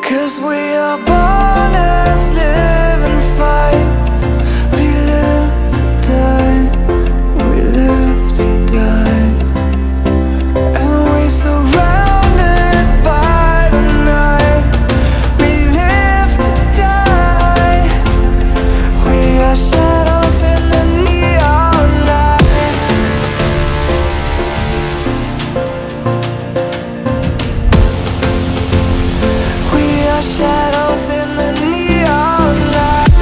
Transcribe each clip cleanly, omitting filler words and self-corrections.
'Cause we are born as living fights. We live to die, we live to die. And we surrounded by the night. We live to die. We are shadows in the neon light. We are shadows in the neon light.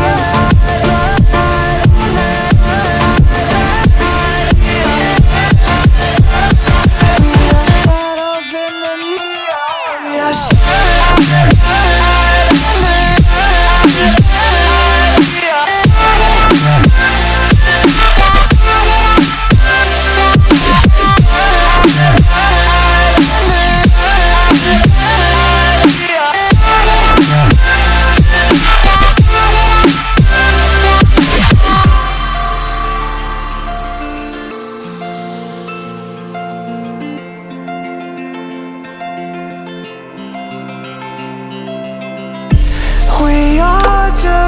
We are shadows in the neon. We are we are just